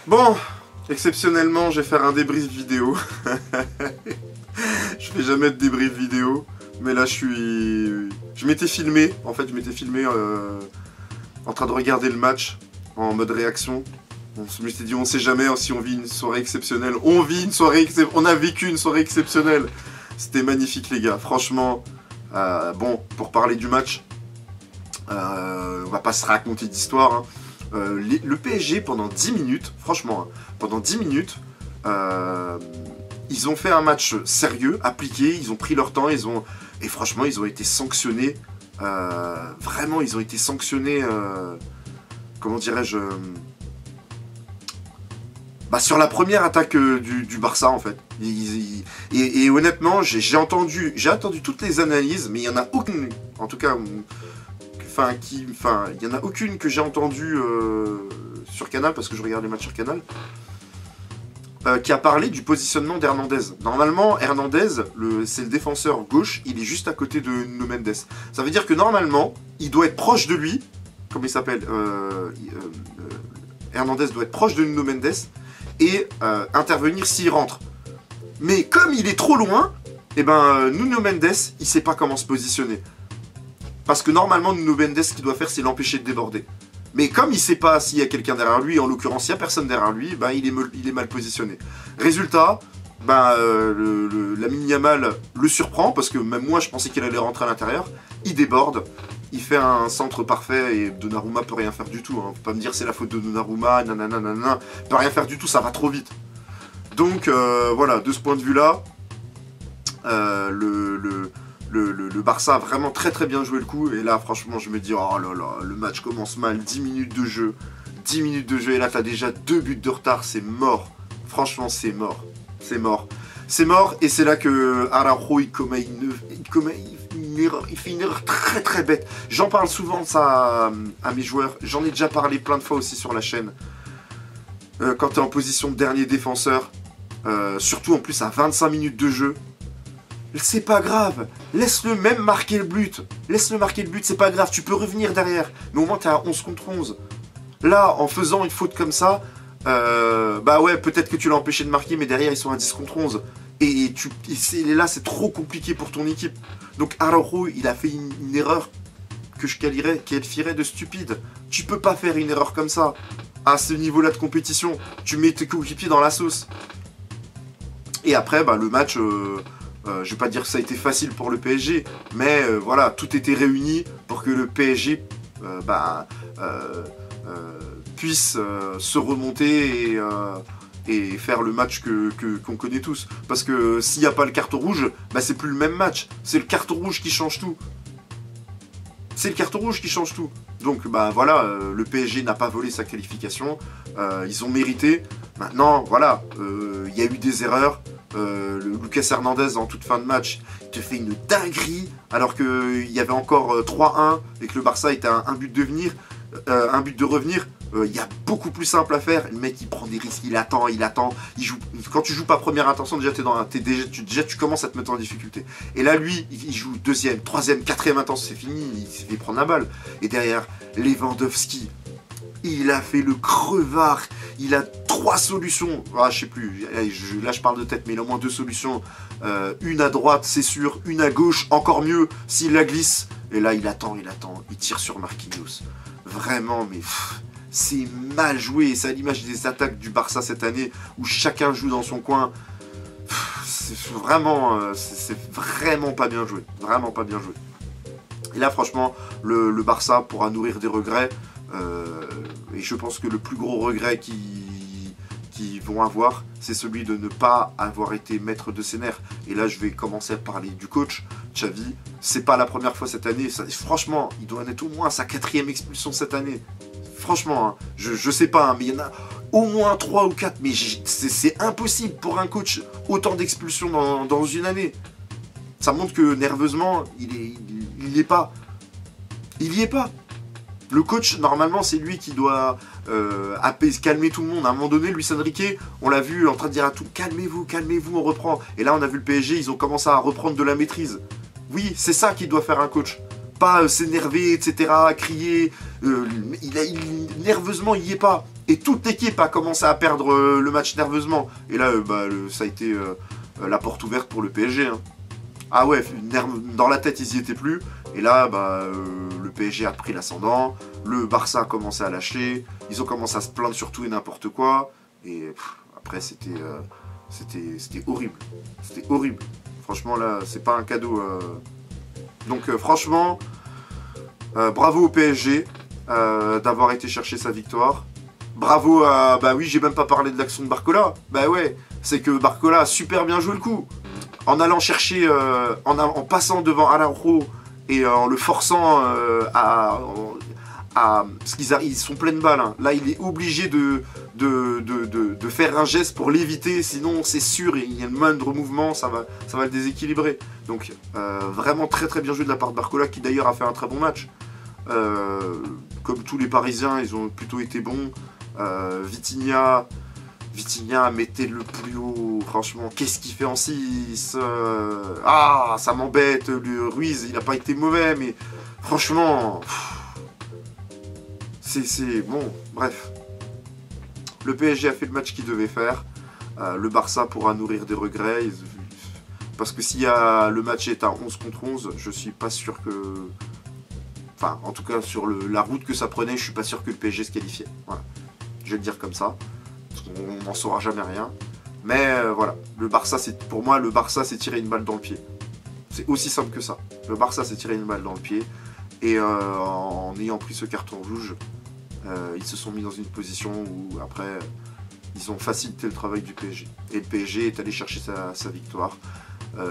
Bon, exceptionnellement, je vais faire un débrief vidéo. Je fais jamais de débrief vidéo, mais là je m'étais filmé, en fait je m'étais filmé en train de regarder le match en mode réaction. Je m'étais dit on sait jamais si on vit une soirée exceptionnelle. On a vécu une soirée exceptionnelle. C'était magnifique les gars, franchement. Bon, pour parler du match, on va pas se raconter d'histoire. Hein. Le PSG pendant 10 minutes, franchement, hein, pendant 10 minutes, ils ont fait un match sérieux, appliqué, ils ont pris leur temps, et franchement ils ont été sanctionnés, vraiment ils ont été sanctionnés, comment dirais-je, sur la première attaque du Barça en fait. Et honnêtement, j'ai entendu toutes les analyses, mais il n'y en a aucune, en tout cas, il n'y en a aucune que j'ai entendue sur Canal, parce que je regarde les matchs sur Canal, qui a parlé du positionnement d'Hernandez. Normalement, Hernandez, c'est le défenseur gauche, il est juste à côté de Nuno Mendes. Ça veut dire que normalement, il doit être proche de lui, comment il s'appelle, Hernandez doit être proche de Nuno Mendes, et intervenir s'il rentre. Mais comme il est trop loin, et Nuno Mendes, il sait pas comment se positionner. Parce que normalement, Nuno Mendes, ce qu'il doit faire, c'est l'empêcher de déborder. Mais comme il sait pas s'il y a quelqu'un derrière lui, en l'occurrence, il n'y a personne derrière lui, il est mal positionné. Résultat, Lamine Yamal le surprend, parce que même moi, je pensais qu'il allait rentrer à l'intérieur. Il déborde, il fait un centre parfait, et Donnarumma peut rien faire du tout. Hein. Faut pas me dire c'est la faute de Donnarumma, nanana, il peut rien faire du tout, ça va trop vite. Donc, voilà, de ce point de vue-là, le Barça a vraiment très très bien joué le coup, et là franchement je me dis oh là là, le match commence mal, 10 minutes de jeu, et là t'as déjà 2 buts de retard, c'est mort, franchement c'est mort, et c'est là que Araujo il fait une erreur très très bête. J'en parle souvent de ça à mes joueurs, j'en ai déjà parlé plein de fois aussi sur la chaîne. Quand t'es en position de dernier défenseur, surtout en plus à 25 minutes de jeu, c'est pas grave, laisse-le même marquer le but. C'est pas grave, tu peux revenir derrière. Mais au moins t'es à 11 contre 11. Là, en faisant une faute comme ça, ouais, peut-être que tu l'as empêché de marquer, mais derrière ils sont à 10 contre 11. Et là, c'est trop compliqué pour ton équipe. Donc Araujo, il a fait une erreur que je qualifierais de stupide. Tu peux pas faire une erreur comme ça. À ce niveau-là de compétition, tu mets tes coéquipiers dans la sauce. Et après, le match... je vais pas dire que ça a été facile pour le PSG, mais voilà, tout était réuni pour que le PSG puisse se remonter et faire le match qu'on connaît tous. Parce que s'il n'y a pas le carton rouge, c'est plus le même match. C'est le carton rouge qui change tout. Donc voilà, le PSG n'a pas volé sa qualification, ils ont mérité. Maintenant, voilà, il y a eu des erreurs. Lucas Hernandez en toute fin de match te fait une dinguerie alors qu'il y avait encore 3-1 et que le Barça était à un but de revenir. Il y a beaucoup plus simple à faire. Le mec il prend des risques, il attend, il joue. Quand tu joues pas première intention, déjà tu commences à te mettre en difficulté. Et là lui il joue deuxième, troisième, quatrième intention, c'est fini, il s'est fait prendre la balle. Et derrière Lewandowski, il a fait le crevard, il a 3 solutions, je sais plus, là je parle de tête, mais il a au moins 2 solutions, une à droite c'est sûr, une à gauche encore mieux, s'il la glisse, et là il attend, il tire sur Marquinhos, vraiment, mais c'est mal joué, c'est à l'image des attaques du Barça cette année, où chacun joue dans son coin, c'est vraiment pas bien joué, et là franchement, le Barça pourra nourrir des regrets, et je pense que le plus gros regret qu'ils vont avoir, c'est celui de ne pas avoir été maître de ses nerfs. Et là, je vais commencer à parler du coach, Xavi. C'est pas la première fois cette année. Franchement, il doit en être au moins à sa 4e expulsion cette année. Franchement, hein, je sais pas, hein, mais il y en a au moins 3 ou 4. Mais c'est impossible pour un coach autant d'expulsions dans une année. Ça montre que nerveusement, il y est pas. Le coach, normalement, c'est lui qui doit calmer tout le monde. À un moment donné, Luis Enrique, on l'a vu en train de dire à tout, calmez-vous, on reprend. Et là, on a vu le PSG, ils ont commencé à reprendre de la maîtrise. Oui, c'est ça qu'il doit faire un coach. Pas s'énerver, etc., crier. Nerveusement, il y est pas. Et toute l'équipe a commencé à perdre le match nerveusement. Et là, ça a été la porte ouverte pour le PSG. Hein. Ah ouais, dans la tête, ils y étaient plus. Et là, le PSG a pris l'ascendant. Le Barça a commencé à lâcher. Ils ont commencé à se plaindre sur tout et n'importe quoi. Et après, c'était horrible. C'était horrible. Franchement, là, c'est pas un cadeau. Donc, franchement, bravo au PSG d'avoir été chercher sa victoire. Bravo à... Bah oui, j'ai même pas parlé de l'action de Barcola. Bah ouais, c'est que Barcola a super bien joué le coup. En allant chercher, en passant devant Araujo et en le forçant parce qu'ils sont pleines balles. Hein. Là, il est obligé de faire un geste pour l'éviter, sinon c'est sûr, il y a le moindre mouvement, ça va le déséquilibrer. Donc, vraiment très très bien joué de la part de Barcola, qui d'ailleurs a fait un très bon match. Comme tous les Parisiens, ils ont plutôt été bons. Vitinha, mettez le plus haut, franchement, qu'est-ce qu'il fait en 6 Ah, ça m'embête, le Ruiz, il n'a pas été mauvais, mais franchement, c'est bon, bref. Le PSG a fait le match qu'il devait faire, le Barça pourra nourrir des regrets, parce que si le match est à 11 contre 11, je suis pas sûr que... Enfin, en tout cas, sur la route que ça prenait, je suis pas sûr que le PSG se qualifiait. Voilà. Je vais le dire comme ça. On n'en saura jamais rien. Mais voilà, pour moi, le Barça s'est tiré une balle dans le pied. C'est aussi simple que ça. Le Barça s'est tiré une balle dans le pied. Et en ayant pris ce carton rouge, ils se sont mis dans une position où, après, ils ont facilité le travail du PSG. Et le PSG est allé chercher sa victoire.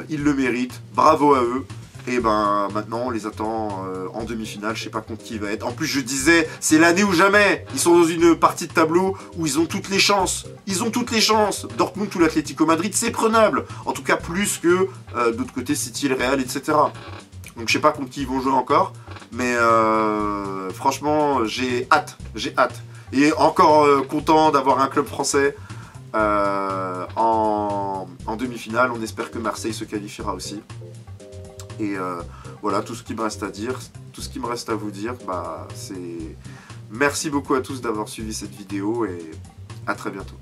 Ils le méritent. Bravo à eux. Et maintenant on les attend en demi-finale, je sais pas contre qui il va être. En plus je disais, c'est l'année ou jamais. Ils sont dans une partie de tableau où ils ont toutes les chances. Ils ont toutes les chances. Dortmund ou l'Atlético Madrid, c'est prenable. En tout cas plus que d'autre côté City, le Real, etc. Donc je sais pas contre qui ils vont jouer encore. Mais franchement j'ai hâte. Et encore content d'avoir un club français en demi-finale. On espère que Marseille se qualifiera aussi. Et voilà, tout ce qui me reste à dire, tout ce qui me reste à vous dire, c'est... Merci beaucoup à tous d'avoir suivi cette vidéo et à très bientôt.